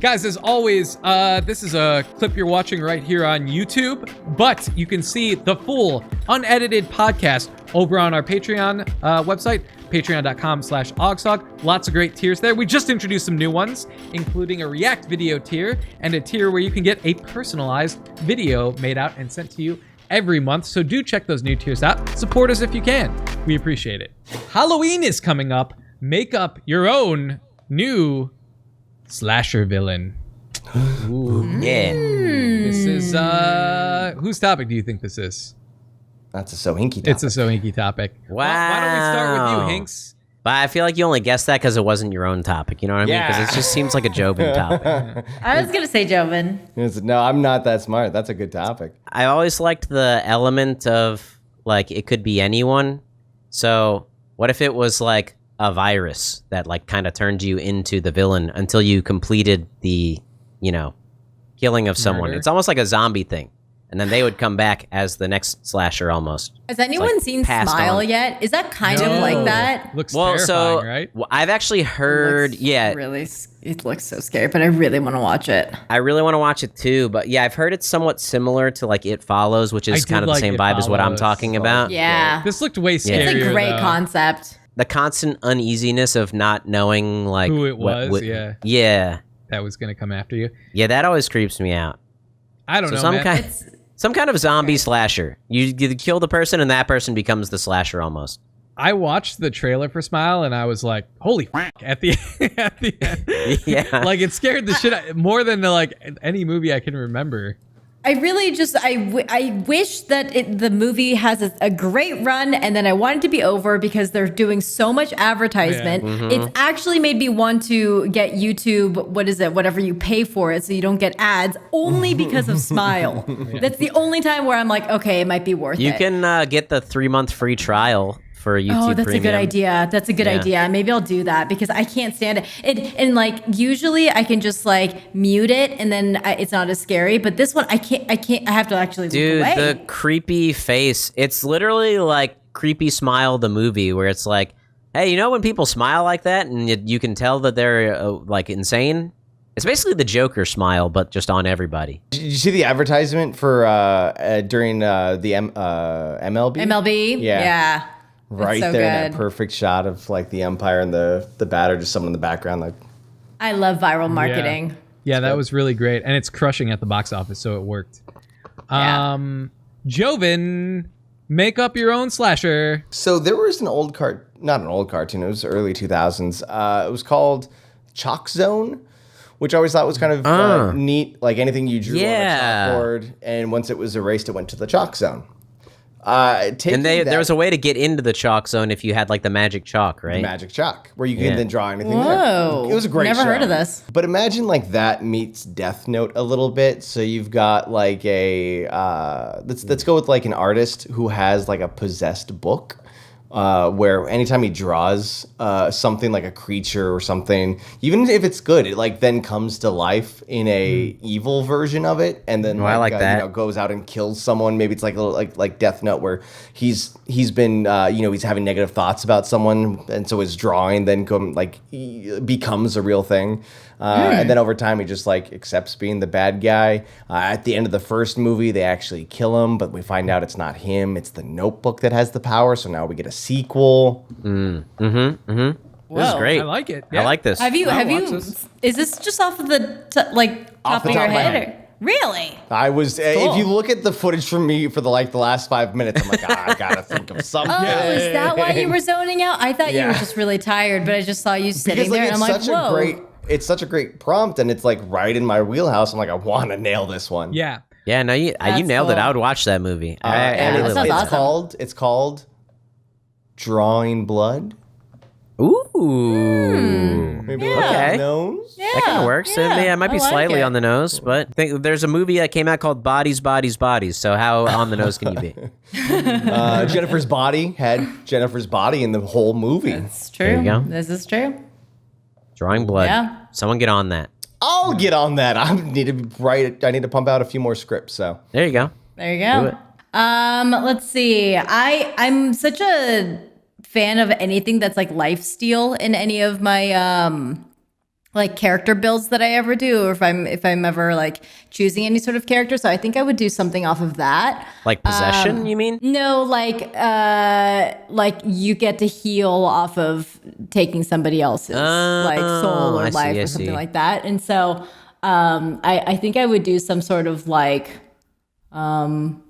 Guys, as always, this is a clip you're watching right here on YouTube, but you can see the full unedited podcast over on our Patreon website, patreon.com/OGSoG. Lots of great tiers there. We just introduced some new ones, including a React video tier and a tier where you can get a personalized video made out and sent to you every month. So do check those new tiers out. Support us if you can. We appreciate it. Halloween is coming up. Make up your own new slasher villain. Ooh. Yeah. This is, whose topic do you think this is? That's a So Hinky topic. It's a So Hinky topic. Wow. Why don't we start with you, Hinks? But I feel like you only guessed that because it wasn't your own topic. You know what I mean? Because it just seems like a Jobin topic. I was going to say Jobin. No, I'm not that smart. That's a good topic. I always liked the element of, like, it could be anyone. So what if it was, like, a virus that, like, kind of turned you into the villain until you completed the, you know, killing of someone? Murder. It's almost like a zombie thing. And then they would come back as the next slasher almost. Has anyone like seen passed Smile on. yet? Is that kind of like that? Looks Well, terrifying, right? I've actually heard, Really, it looks so scary, but I really want to watch it. I really want to watch it too, but yeah, I've heard it's somewhat similar to like It Follows, which I is did kind of the like same It vibe as what I'm Follows. talking about. Yeah. This looked way scarier. It's a great though. concept. The constant uneasiness of not knowing like Who it what was, yeah. Yeah. That was going to come after you. Yeah, that always creeps me out. I don't know, some man. some kind of zombie slasher. You kill the person and that person becomes the slasher almost. I watched the trailer for Smile and I was like, holy f*** at the end. Yeah. Like it scared the shit out, more than like any movie I can remember. I really just, I wish that the movie has a great run and then I want it to be over because they're doing so much advertisement. Yeah. Mm-hmm. It's actually made me want to get YouTube, whatever you pay for it so you don't get ads, only because of Smile. That's the only time where I'm like, okay, it might be worth You it. can get the 3-month free trial for YouTube Oh, that's Premium. a good idea. That's a good Yeah. idea. Maybe I'll do that because I can't stand it. And like usually I can just like mute it and then it's not as scary. But this one I can't. I have to actually Dude, look away. the creepy face. It's literally like Creepy Smile, the movie, where it's like, hey, you know when people smile like that and you can tell that they're like insane? It's basically the Joker smile, but just on everybody. Did you see the advertisement for during the MLB? MLB. Yeah. It's Right so there, good. that perfect shot of like the Empire and the batter, just someone in the background. Like, I love viral marketing. Yeah, that was really great. And it's crushing at the box office, so it worked. Yeah. Joven, make up your own slasher. so there was an old not an old cartoon. It was early 2000s. It was called Chalk Zone, which I always thought was kind of neat. Like anything you drew Yeah. on a chalkboard, and once it was erased, it went to the Chalk Zone. And there was a way to get into the chalk zone if you had like the magic chalk, right? Magic Chalk, where you Yeah. can then draw anything Whoa. there. It was a great Never show. heard of this. But imagine like that meets Death Note a little bit. So you've got like a let's go with like an artist who has like a possessed book. Where anytime he draws something like a creature or something, even if it's good, it like then comes to life in a evil version of it, and then I like that. You know, goes out and kills someone. Maybe it's like a little like Death Note, where he's been he's having negative thoughts about someone, and so his drawing then becomes a real thing. And then over time, he just like accepts being the bad guy. At the end of the first movie, they actually kill him, but we find out it's not him. It's the Notebook that has the power. So now we get a sequel. This is Whoa. great. I like it. I like this. Have you? I'll Have watch you? this. Is this just off of the top Off the of top your of my head? head. Really? I was. Cool. If you look at the footage from me for the last 5 minutes, I'm like, I gotta think of something. Oh, is that why you were zoning out? I thought you were Yeah. just really tired, but I just saw you sitting Because like, there, and I'm it's like, such whoa. a great. It's such a great prompt, and it's like right in my wheelhouse. I'm like, I want to nail this one. Yeah. Yeah, no, you That's nailed it. cool. I would watch that movie. And that sounds awesome. It's called Drawing Blood. Ooh. Maybe Yeah. Okay. nose. That kind of works. Yeah, It might be I like slightly it. on the nose, but I think there's a movie that came out called Bodies, Bodies, Bodies. So how on the nose can you be? Jennifer's body had Jennifer's body in the whole movie. It's true. There you go. This is true. Drawing blood. Yeah. Someone get on that. I'll get on that. I need to pump out a few more scripts. So There you go. There you Do go. it. Let's see. I'm such a fan of anything that's like lifesteal in any of my like character builds that I ever do, or if I'm ever like choosing any sort of character. So I think I would do something off of that. Like possession, you mean? No, like you get to heal off of taking somebody else's like soul or I life see, or I something see. like that. And so I think I would do some sort of like And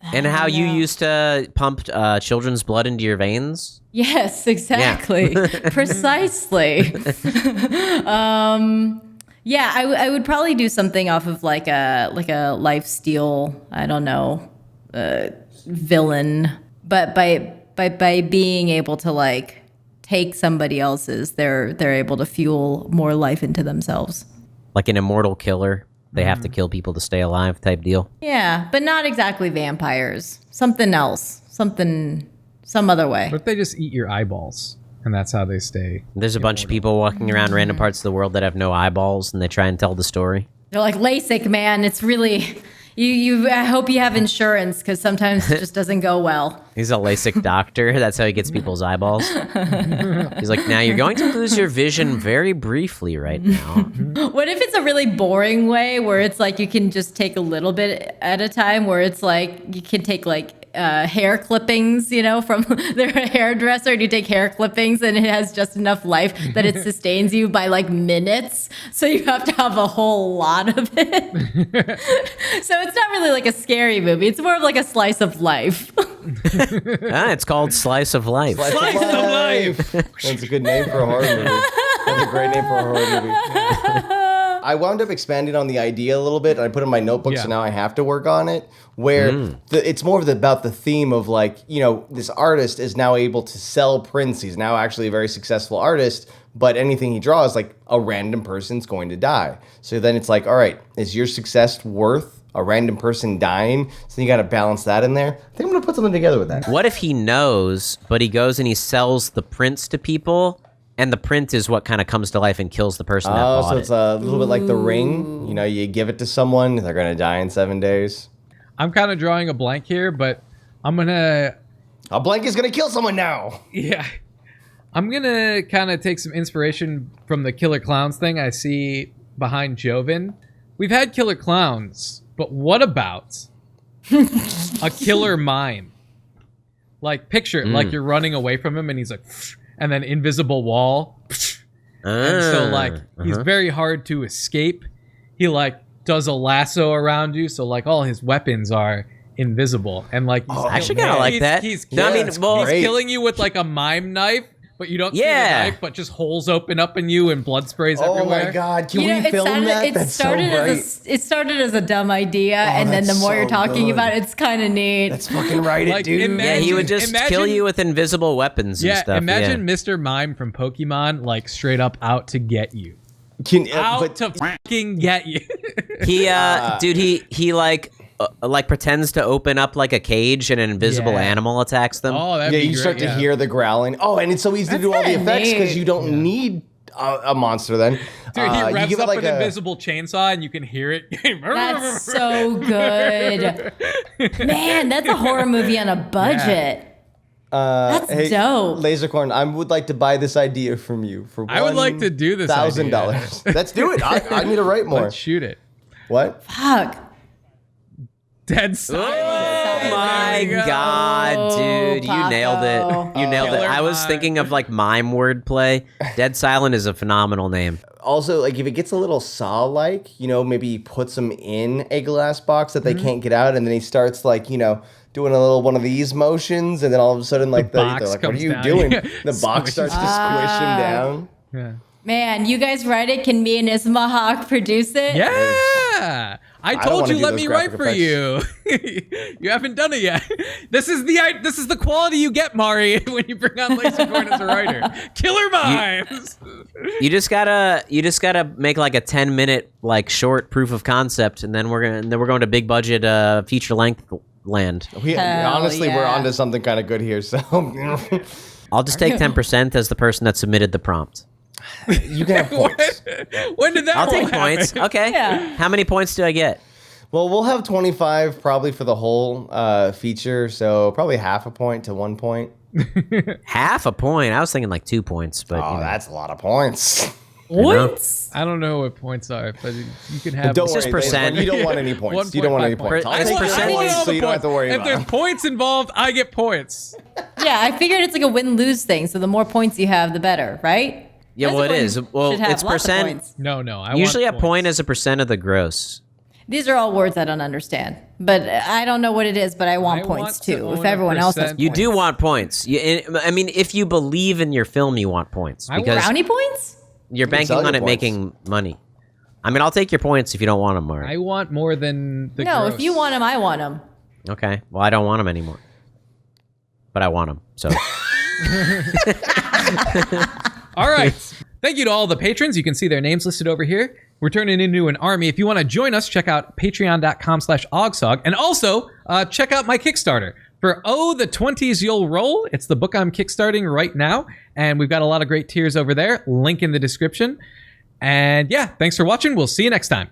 how you used to pump children's blood into your veins? yes, exactly. Precisely. Yeah, I would probably do something off of like a lifesteal, I don't know, villain. But by being able to like take somebody else's, they're able to fuel more life into themselves. Like an immortal killer. They have to kill people to stay alive type deal. Yeah, but not exactly vampires. Something else. Some other way. What if they just eat your eyeballs and that's how they stay? There's a bunch of people walking around random parts of the world that have no eyeballs, and they try and tell the story. They're like, LASIK, man. It's really I hope you have insurance because sometimes it just doesn't go well. He's a LASIK doctor. That's how he gets people's eyeballs. He's like, now you're going to lose your vision very briefly right now. What if it's a really boring way where it's like you can just take a little bit at a time, where it's like you can take like hair clippings, you know, from their hairdresser, and you take hair clippings and it has just enough life that it sustains you by like minutes. So you have to have a whole lot of it. So it's not really like a scary movie. It's more of like a slice of life. It's called Slice of Life. Slice of life. That's a good name for a horror movie. That's a great name for a horror movie. I wound up expanding on the idea a little bit. I put it in my notebook, so now I have to work on it. Where it's more about the theme of like, you know, this artist is now able to sell prints. He's now actually a very successful artist, but anything he draws, like a random person's going to die. So then it's like, all right, is your success worth a random person dying? So you got to balance that in there. I think I'm going to put something together with that. What if he knows, but he goes and he sells the prints to people, and the print is what kind of comes to life and kills the person that bought so it? it's a little bit like The Ring. You know, you give it to someone, they're going to die in 7 days. I'm kind of drawing a blank here, but I'm gonna. A blank is going to kill someone now. Yeah. I'm gonna kind of take some inspiration from the killer clowns thing I see behind Joven. We've had killer clowns, but what about a killer mime? Like, picture it, like you're running away from him and he's like, and then invisible wall. And so, like, he's very hard to escape. He, like, does a lasso around you, so, like, all his weapons are invisible. And, like, he's actually kind of like that. He's that's great. killing you with, like, a mime knife, but you don't see the Yeah. knife, but just holes open up in you and blood sprays Oh everywhere. my God. Can You know, we film that? That's so great. it started as a dumb idea, and then the that's more you're so talking good. about it, it's kind of neat. Let's fucking write it, Like, dude. Yeah, he would just kill you with invisible weapons and Yeah, stuff. imagine Mr. Mime from Pokemon, like, straight up out to get you. Out to fucking get you. He like pretends to open up like a cage and an invisible Yeah. animal attacks them. Oh, that'd Yeah, be you great, start to yeah. hear the growling. Oh, and it's so easy to do all the kinda effects because neat. you don't need a monster then. Dude, he You revs give it up like an invisible chainsaw and you can hear it. That's so good. Man, that's a horror movie on a budget. That's dope. Lasercorn, I would like to buy this idea from you for I would like to do this $1,000. Let's do it. I need to write more. Let's shoot it. What? Fuck. Dead silence. Oh my god, dude. You nailed it. You nailed it. Killer I was mime. thinking of like mime wordplay. Dead Silent is a phenomenal name. Also, like if it gets a little Saw-like, you know, maybe he puts them in a glass box that they can't get out, and then he starts like, you know, doing a little one of these motions, and then all of a sudden, like they're box like, "What are comes you down." doing?" Yeah. The box starts to squish him down. Yeah. Man, you guys write it. Can me and Ismahawk produce it? Yeah. I don't told wanna you, do let those me write graphic for you. You haven't done it yet. This is the quality you get, Mari, when you bring on Lasercorn as a writer. Killer mimes. You just gotta make like a 10-minute like short proof of concept, and then we're going to big budget feature length land. Honestly, we're yeah. onto something kind of good here. So I'll just take 10% as the person that submitted the prompt. you can have points. When did that I'll all take happen? points. Okay. Yeah. How many points do I get? Well, we'll have 25 probably for the whole feature, so probably half a point to 1 point. Half a point. I was thinking like 2 points, but Oh, you know. that's a lot of points. Points? I don't know what points are, but you can have. Don't It's worry, just percent. You don't want any points. You don't want any 1.5 points. I'll It's take your percent. points so you don't have to worry If about there's them. points involved, I get points. Yeah, I figured it's like a win-lose thing. So the more points you have, the better, right? Yeah, well, it Lasercorn is. Well, should have it's lots of percent. points. No, I Usually, a want point points. is a percent of the gross. These are all words I don't understand, but I don't know what it is. But I want I points want to too. own If a everyone else has percent. You points. do want points. I mean, if you believe in your film, you want points I want because brownie points. you're can banking sell on your it points. making money. I mean, I'll take your points if you don't want them, Mark. I want more than the. No, gross. if you want them, I want them. Okay. Well, I don't want them anymore, but I want them. So All right. Thank you to all the patrons. You can see their names listed over here. We're turning into an army. If you want to join us, check out patreon.com/OGSoG. And also, check out my Kickstarter for the 20s You'll Roll. It's the book I'm kickstarting right now. And we've got a lot of great tiers over there. Link in the description. And yeah, thanks for watching. We'll see you next time.